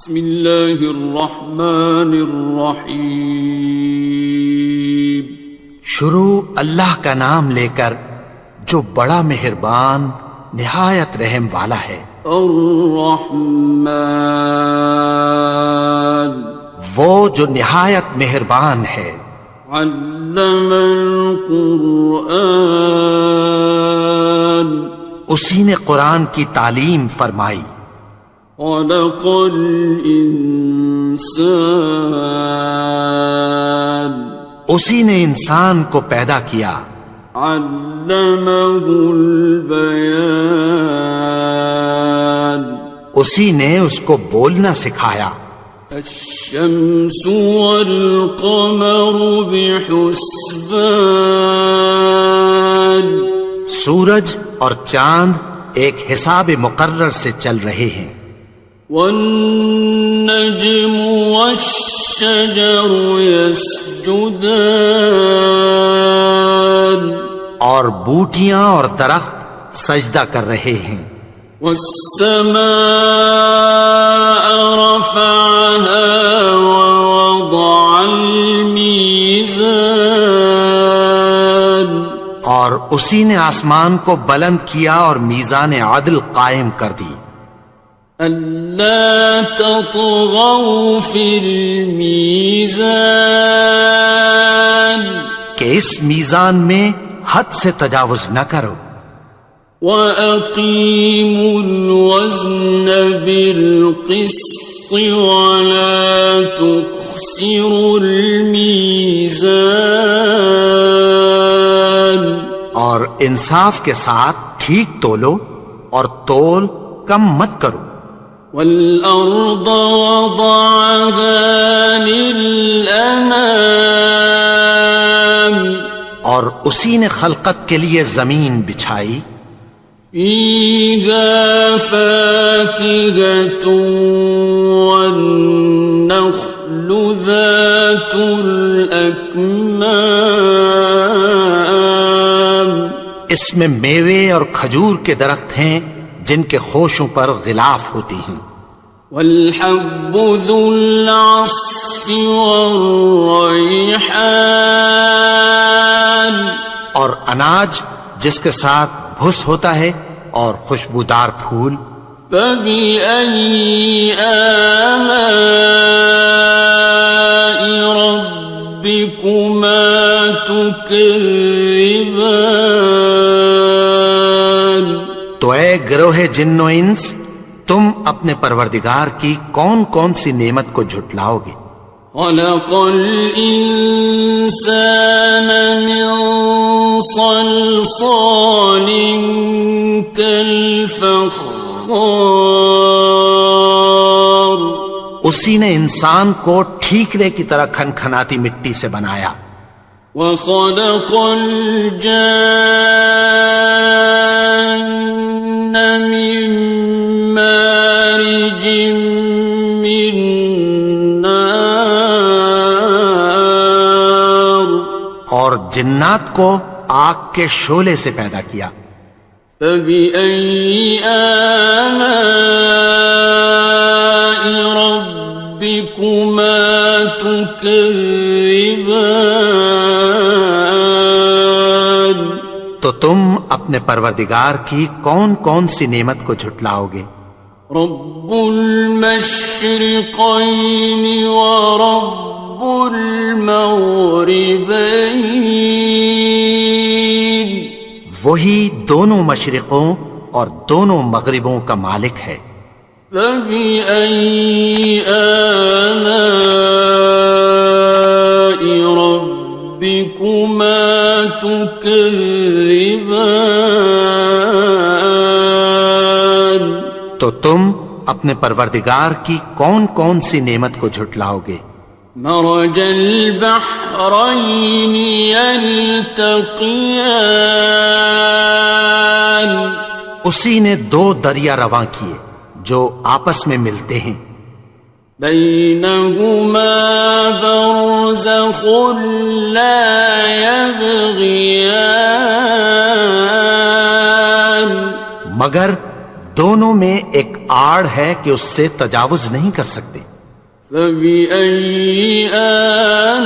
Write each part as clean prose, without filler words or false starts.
بسم اللہ الرحمن الرحیم. شروع اللہ کا نام لے کر جو بڑا مہربان نہایت رحم والا ہے. الرحمن وہ جو نہایت مہربان ہے. علم القرآن اسی نے قرآن کی تعلیم فرمائی. خلق الانسان اسی نے انسان کو پیدا کیا. علمہ البیان اسی نے اس کو بولنا سکھایا. الشمس والقمر بحسبان سورج اور چاند ایک حساب مقرر سے چل رہے ہیں. والنجم والشجر يسجدان اور بوٹیاں اور درخت سجدہ کر رہے ہیں. والسماء رفعها ووضع الميزان اور اسی نے آسمان کو بلند کیا اور میزان عدل قائم کر دی. أَلَّا تَطْغَوْا فِي الْمِيزَانِ کہ اس میزان میں حد سے تجاوز نہ کرو. وَأَقِيمُوا الْوَزْنَ بِالْقِسْطِ وَلَا تُخْسِرُوا الْمِيزَانِ اور انصاف کے ساتھ ٹھیک تولو اور تول کم مت کرو. وَالْأَرْضَ وَضَعَهَا لِلْأَنَامِ اور اسی نے خلقت کے لیے زمین بچھائی. فِيهَا فَاكِهَةٌ وَالنَّخْلُ ذَاتُ الْأَكْمَامِ اس میں میوے اور کھجور کے درخت ہیں جن کے خوشوں پر غلاف ہوتی ہیں. وَالْحَبُّ ذُو الْعَصْفِ وَالرَّيْحَانِ اور اناج جس کے ساتھ بھس ہوتا ہے اور خوشبودار پھول. فَبِأَيِّ آلَاءِ رَبِّكُمَا تُكَذِّبَانِ تو اے گروہ جن و انس تم اپنے پروردگار کی کون کون سی نعمت کو جھٹلاؤ گے. خَلَقَ الْإِنسَانَ مِنْ صَلْصَالٍ كَالْفَخَّارِ اسی نے انسان کو ٹھیکرے کی طرح کھنکھناتی مٹی سے بنایا. وَخَلَقَ الْجَانَّ مِن مَّارِجٍ مِّن نَّارٍ اور جنات کو آگ کے شعلے سے پیدا کیا. فَبِأَيِّ آلَاءِ رَبِّكُمَا تُكَذِّبَانِ تو تم اپنے پروردگار کی کون کون سی نعمت کو جھٹلاؤ گے. رب المشرقین ورب المغربین وہی دونوں مشرقوں اور دونوں مغربوں کا مالک ہے. فَبِأَيِّ آلَاءِ رَبِّكُمَا تُكَذِّبَانِ تو تم اپنے پروردگار کی کون کون سی نعمت کو جھٹلاؤ گے. مرج البحرین یلتقیان اسی نے دو دریا رواں کیے جو آپس میں ملتے ہیں. بینہما برزخ لا یبغیان مگر دونوں میں ایک آڑ ہے کہ اس سے تجاوز نہیں کر سکتے۔ فبأي آلاء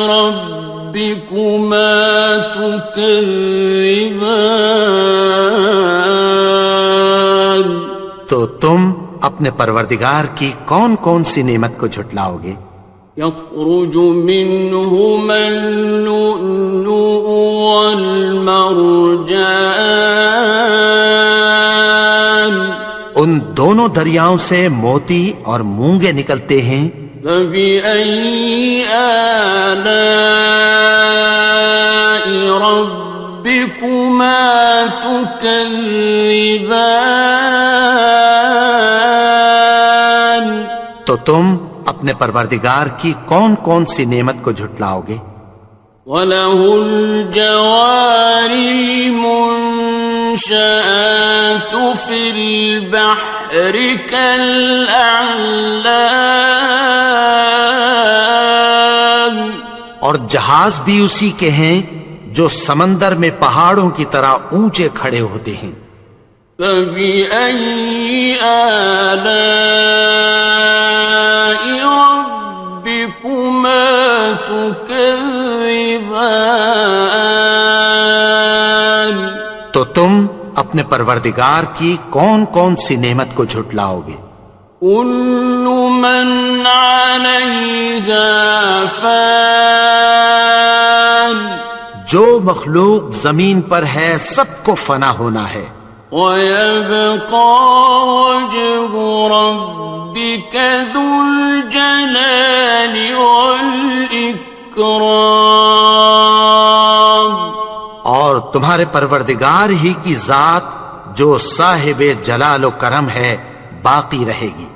ربكما تكذبان؟ تو تم اپنے پروردگار کی کون کون سی نعمت کو جھٹلاؤ گے؟ يخرج منهما اللؤلؤ والمرجان، ان دونوں دریاؤں سے موتی اور مونگے نکلتے ہیں۔ فبأي آلاء ربكما تكذبان؟ تو تم اپنے پروردگار کی کون کون سی نعمت کو جھٹلاؤ گے؟ وَلَهُ الْجَوَارِ الْمُنشَآتُ فِي الْبَحْرِ كَالْأَعْلَامِ، اور جہاز بھی اسی کے ہیں جو سمندر میں پہاڑوں کی طرح اونچے کھڑے ہوتے ہیں۔ فَبِأَيِّ آلَاءِ رَبِّكُمَا تُكَذِّبَانِ؟ تو تم اپنے پروردگار کی کون کون سی نعمت کو جھٹلاؤ گے؟ كُلُّ مَنْ عَلَيْهَا فَانٍ، جو مخلوق زمین پر ہے سب کو فنا ہونا ہے۔ وَيَبْقَى وَجْهُ رَبِّكَ ذُو الْجَلَالِ وَالْإِكْرَامِ، اور تمہارے پروردگار ہی کی ذات جو صاحب جلال و کرم ہے باقی رہے گی۔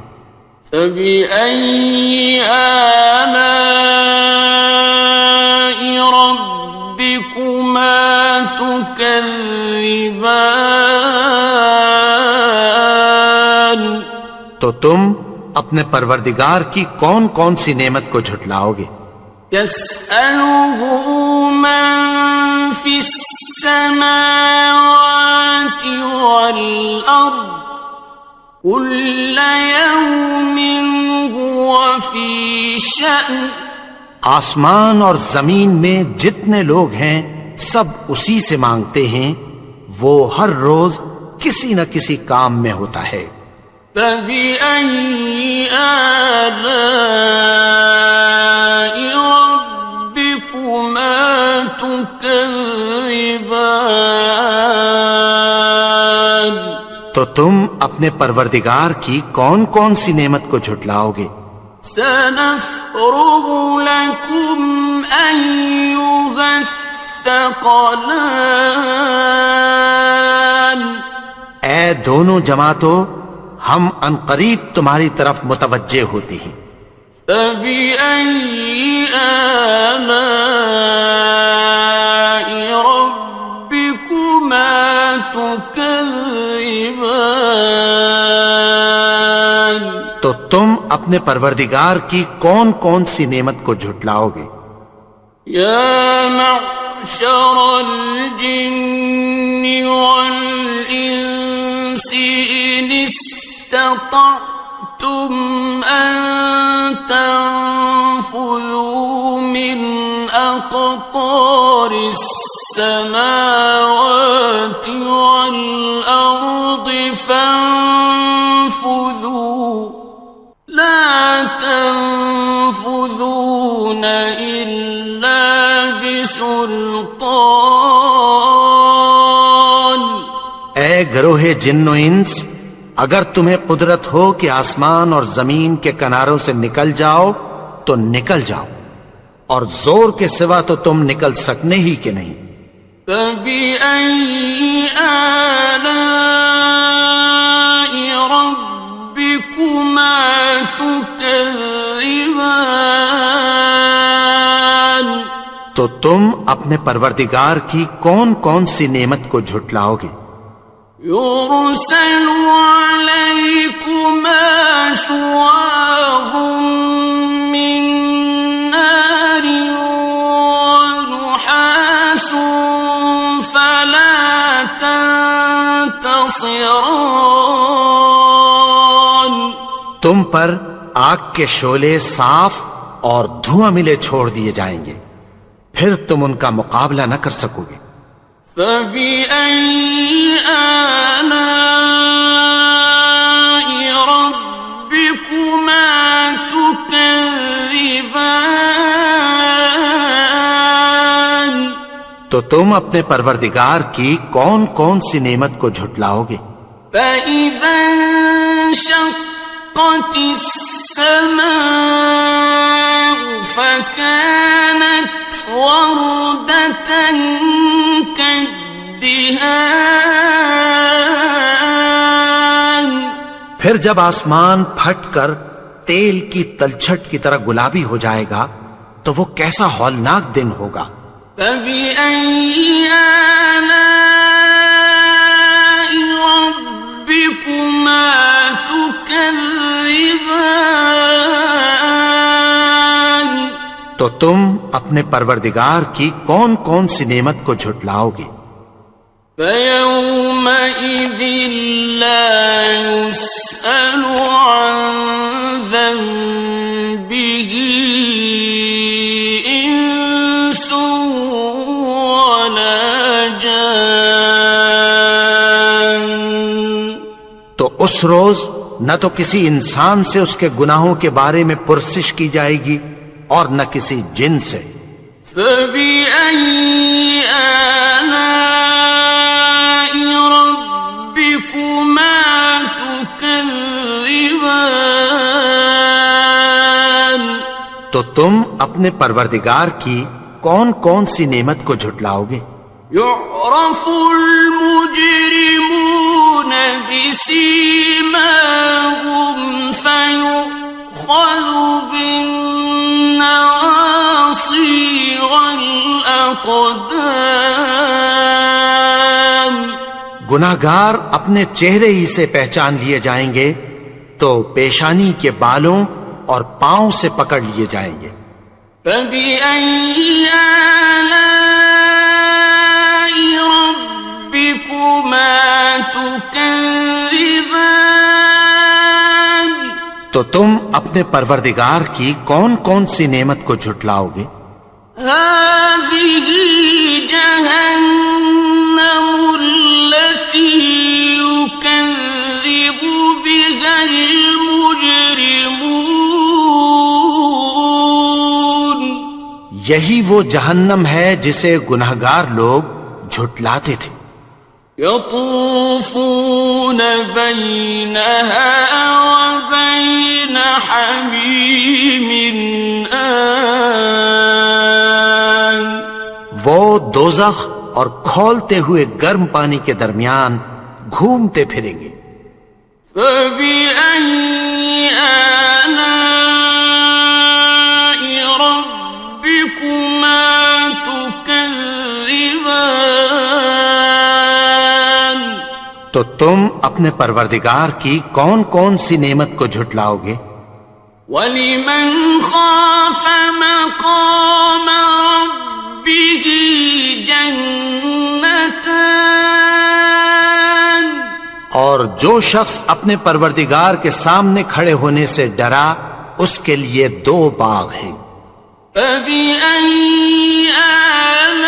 فَبِأَيِّ آلَاءِ رَبِّكُمَا تُكَذِّبَانِ؟ تو تم اپنے پروردگار کی کون کون سی نعمت کو جھٹلاؤ گے؟ يَسْأَلُهُ مَن فِي السَّمَاوَاتِ وَالْأَرْضِ كُلَّ يَوْمٍ هُوَ فِي شَأْنٍ، آسمان اور زمین میں جتنے لوگ ہیں سب اسی سے مانگتے ہیں، وہ ہر روز کسی نہ کسی کام میں ہوتا ہے۔ فَبِأَيِّ آلَاءِ رَبِّكُمَا تُكَذِّبَانِ؟ تو تم اپنے پروردگار کی کون کون سی نعمت کو جھٹلاؤ گے؟ سَنَفْرُغُ لَكُمْ أَيُّهَ الثَّقَلَانِ، اے دونوں جماعتوں، ہم عنقریب تمہاری طرف متوجہ ہوتے ہیں۔ فَبِأَيِّ آلَاءِ رَبِّكُمَا تُكَذِّبَانِ؟ تو تم اپنے پروردگار کی کون کون سی نعمت کو جھٹلاؤ گے؟ يَا مَعْشَرَ الْجِنِّ وَالْإِنسِ إِنِ اسْتَطَعْتُمْ أَن تَنفُذُوا مِنْ أَقْطَارِ السَّمَاوَاتِ وَالْأَرْضِ فَانفُذُوا لَا تَنفُذُونَ إِلَّا بِسُلْطَانٍ۔ اے گروہ جن و انس، اگر تمہیں قدرت ہو کہ آسمان اور زمین کے کناروں سے نکل جاؤ تو نکل جاؤ، اور زور کے سوا تو تم نکل سکنے ہی کہ نہیں۔ فَبِأَيِّ آلَاءِ رَبِّكُمَا تُكَذِّبَانِ؟ تو تم اپنے پروردگار کی کون کون سی نعمت کو جھٹلاؤ گے؟ يُرْسَلُ عَلَيْكُمَا شُوَاظٌ مِّن نَّارٍ وَنُحَاسٌ فَلَا تَنتَصِرَانِ، ناصران. تم پر آگ کے شعلے صاف اور دھواں ملے چھوڑ دیے جائیں گے، پھر تم ان کا مقابلہ نہ کر سکو گے۔ فَبِأَيِّ آلَاءِ رَبِّكُمَا تُكَذِّبَانِ. تو تم اپنے پروردگار کی کون کون سی نعمت کو جھٹلاؤ گے؟ فَإِذَا انشَقَّتِ السَّمَاءُ فَكَانَتْ وَرْدَةً كَالدِّهَانِ. پھر جب آسمان پھٹ کر تیل کی تلچھٹ کی طرح گلابی ہو جائے گا تو وہ کیسا ہولناک دن ہوگا۔ فَبِأَيِّ آلَاءِ رَبِّكُمَا تُكَذِّبَانِ. تو تم اپنے پروردگار کی کون کون سی نعمت کو جھٹلاؤ گے؟ فَيَوْمَئِذٍ لَا يُسْأَلُ عَنْ ذَنبِهِ إِنسٌ وَلَا جَانٌ. تو اس روز نہ تو کسی انسان سے اس کے گناہوں کے بارے میں پرسش کی جائے گی اور نہ کسی جن سے۔ فَبِأَيِّ آلَاءِ رَبِّكُمَا تُكَذِّبَانِ. تو تم اپنے پروردگار کی کون کون سی نعمت کو جھٹلاؤ گے؟ يُعْرَفُ الْمُجْرِمُونَ بِسِيمَاهُمْ فَيُؤْخَذُ بِالنَّوَاصِي وَالْأَقْدَامِ. گناہگار اپنے چہرے ہی سے پہچان لیے جائیں گے تو پیشانی کے بالوں اور پاؤں سے پکڑ لیے جائیں گے۔ فَبِأَيِّ آلَاءِ رَبِّكُمَا تُكَذِّبَانِ. تو تم اپنے پروردگار کی کون کون سی نعمت کو جھٹلاؤ گے؟ هَذِهِ جَهَنَّمُ الَّتِي يُكَذِّبُ بِهَا الْمُجْرِمُونَ. یہی وہ جہنم ہے جسے گناہگار لوگ جھٹلاتے تھے۔ يَطُوفُونَ بَيْنَهَا وَبَيْنَ حَمِيمٍ آنٍ. وہ دوزخ اور کھولتے ہوئے گرم پانی کے درمیان گھومتے پھریں گے۔ فَبِأَيِّ آلَاءِ رَبِّكُمَا تُكَذِّبَانِ. تو تم اپنے پروردگار کی کون کون سی نعمت کو جھٹلاؤ گے؟ وَلِمَنْ خَافَ مَقَامَ رَبِّهِ جَنَّتَانِ. اور جو شخص اپنے پروردگار کے سامنے کھڑے ہونے سے ڈرا اس کے لیے 2 باغ ہیں۔ فَبِأَيِّ آلَاءِ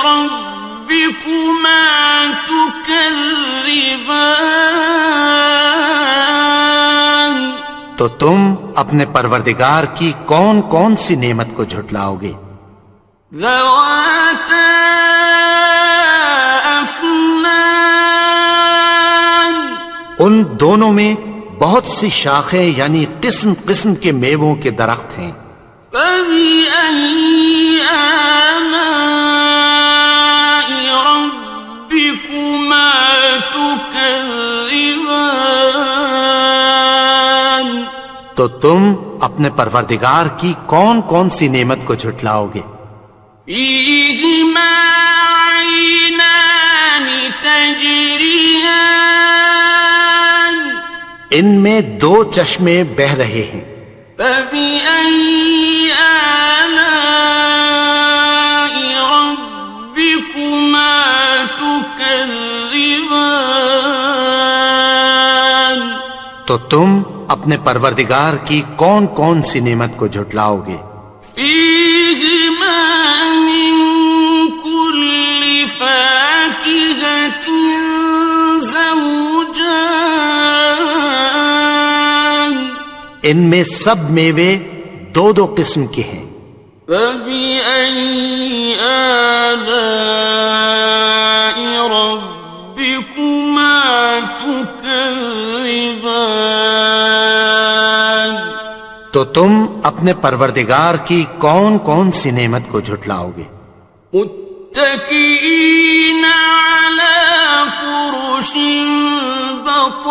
رَبِّكُمَا تُكَذِّبَانِ. تو تم اپنے پروردگار کی کون کون سی نعمت کو جھٹلاؤ گے؟ ذَوَاتَا أَفْنَانٍ. ان دونوں میں بہت سی شاخیں یعنی قسم قسم کے میووں کے درخت ہیں۔ فَبِأَيِّ آلَاءِ رَبِّكُمَا تُكَذِّبَانِ. تو تم اپنے پروردگار کی کون کون سی نعمت کو جھٹلاؤ گے؟ فِيهِمَا عَيْنَانِ تَجْرِيَانِ. ان میں 2 چشمے بہ رہے ہیں۔ فَبِأَيِّ آلَاءِ رَبِّكُمَا تُكَذِّبَانِ. تكذبان تو تم اپنے پروردگار کی کون کون سی نعمت کو جھٹلاؤ گے؟ فيهما من كل فاكهة زوجان ان میں سب میوے دو دو قسم کے ہیں۔ فبأي آلاء ربكما تكذبان تو تم اپنے پروردگار کی کون کون سی نعمت کو جھٹلاؤ گے؟ متكئين على فرش بطائنها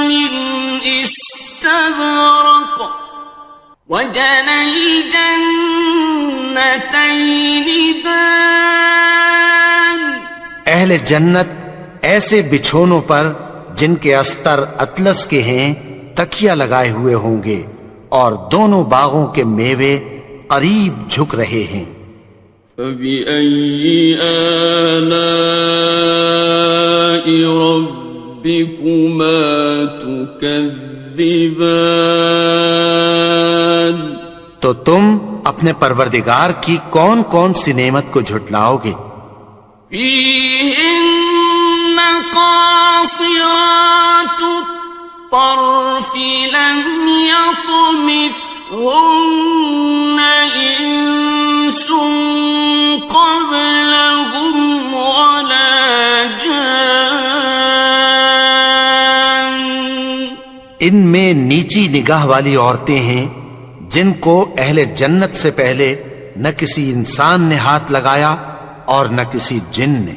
من استبرق وجنى الجنتين دان اہل جنت ایسے بچھونوں پر جن کے استر اطلس کے ہیں تکیہ لگائے ہوئے ہوں گے، اور دونوں باغوں کے میوے قریب جھک رہے ہیں۔ فبأي آلاء ربكما تكذبان تو تم اپنے پروردگار کی کون کون سی نعمت کو جھٹلاؤ گے؟ فيهن قاصرات الطرف لم يطمثهن إنس قبلهم ولا جان ان میں نیچی نگاہ والی عورتیں ہیں جن کو اہل جنت سے پہلے نہ کسی انسان نے ہاتھ لگایا اور نہ کسی جن نے۔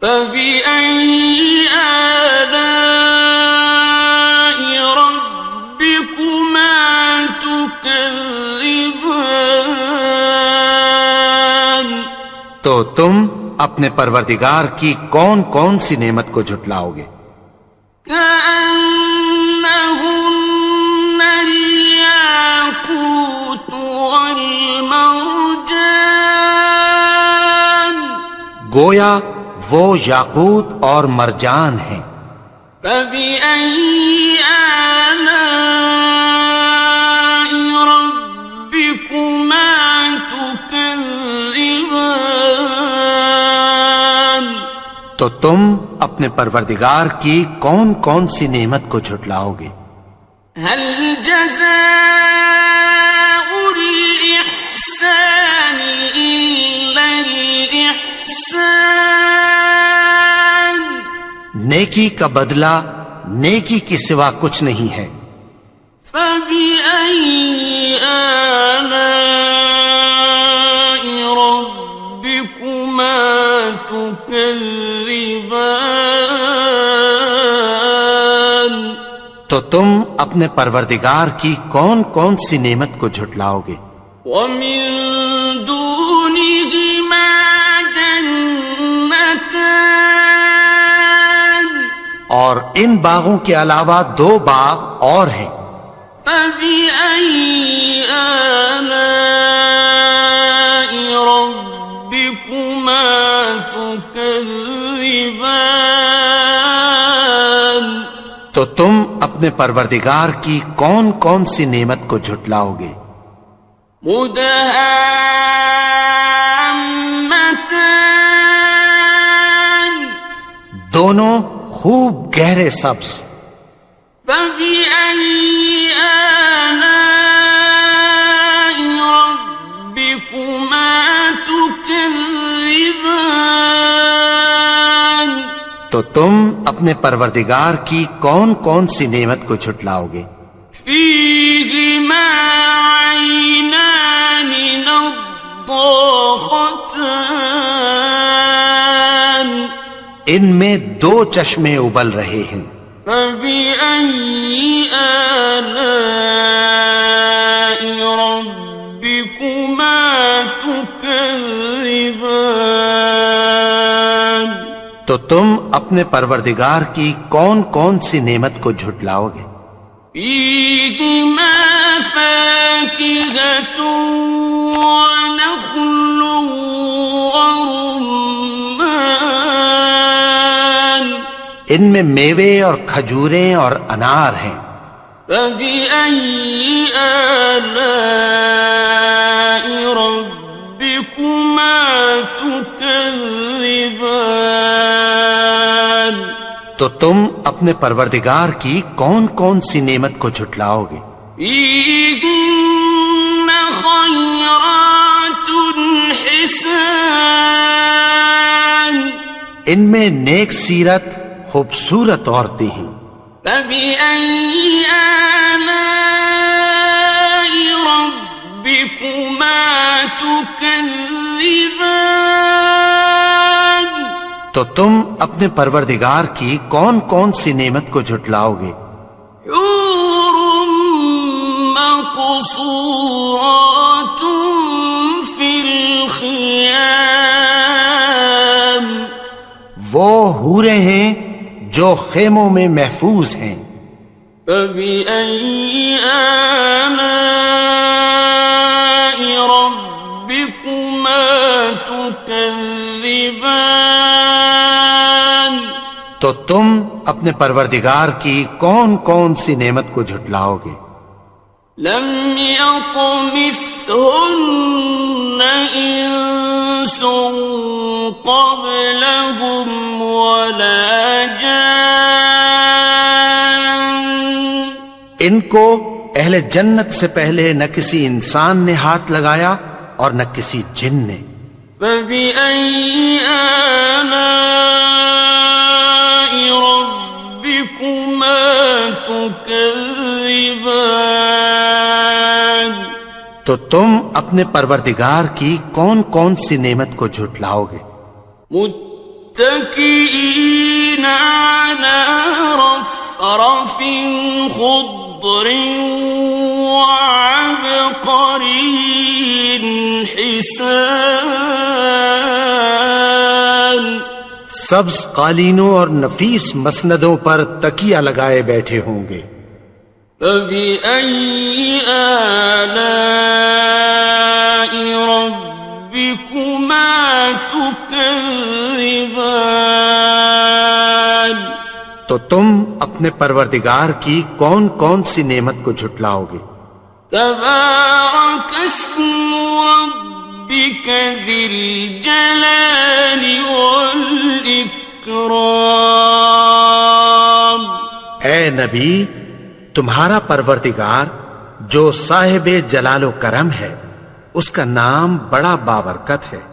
فبأي آلاء ربكما تكذبان تو تم اپنے پروردگار کی کون کون سی نعمت کو جھٹلاؤ گے؟ كأنهن الياقوت والمرجان گویا وہ یاقوت اور مرجان ہیں۔ فبأي آلاء ربكما تكذبان تو تم اپنے پروردگار کی کون کون سی نعمت کو جھٹلاؤ گے؟ هل جزاء الإحسان إلا الإحسان نیکی کا بدلہ نیکی کے سوا کچھ نہیں ہے۔ فبأي آلاء ربكما تكذبان تو تم اپنے پروردگار کی کون کون سی نعمت کو جھٹلاؤ گے؟ ومن دونهما جنتان اور ان باغوں کے علاوہ دو باغ اور ہیں۔ فبأي آلاء ربكما تكذبان تو تم اپنے پروردگار کی کون کون سی نعمت کو جھٹلاؤ گے؟ مدهامتان دونوں خوب گہرے سبز۔ فبأي آلاء ربكما تكذبان تو تم اپنے پروردگار کی کون کون سی نعمت کو جھٹلاؤ گے؟ فيهما عينان نضاختان ان میں دو چشمے ابل رہے ہیں۔ فبأي آلاء ربكما تكذبان تو تم اپنے پروردگار کی کون کون سی نعمت کو جھٹلاؤ گے؟ فيهما فاكهة ونخل ورمان ان میں میوے اور کھجوریں اور انار ہیں۔ فبأي آلاء ربكما تكذبان؟ تو تم اپنے پروردگار کی کون کون سی نعمت کو جھٹلاؤ گے؟ فيهن خيرات حسان، ان میں نیک سیرت خوبصورت عورتیں ہیں۔ فبأي آلاء ربكما تكذبان؟ تو تم اپنے پروردگار کی کون کون سی نعمت کو جھٹلاؤ گے؟ حور مقصورات في الخيام، وہ حوریں ہیں جو خیموں میں محفوظ ہیں۔ فبأي آلاء ربكما تكذبان؟ تو تم اپنے پروردگار کی کون کون سی نعمت کو جھٹلاؤ گے؟ لم يطمثهن إنس قبلهم ولا جان، ان کو اہل جنت سے پہلے نہ کسی انسان نے ہاتھ لگایا اور نہ کسی جن نے۔ فبأي آلاء ربكما تكذبان؟ تو تم اپنے پروردگار کی کون کون سی نعمت کو جھٹلاؤ گے؟ متكئين على رفرف خضر وعبقري حسان، سبز قالینوں اور نفیس مسندوں پر تکیہ لگائے بیٹھے ہوں گے۔ فبأي آلاء ربكما تكذبان؟ تو تم اپنے پروردگار کی کون کون سی نعمت کو جھٹلاؤ گے؟ تبارك اسم ربك ذي الجلال والإكرام۔ اے نبی، تمہارا پروردگار جو صاحب جلال و کرم ہے، اس کا نام بڑا بابرکت ہے۔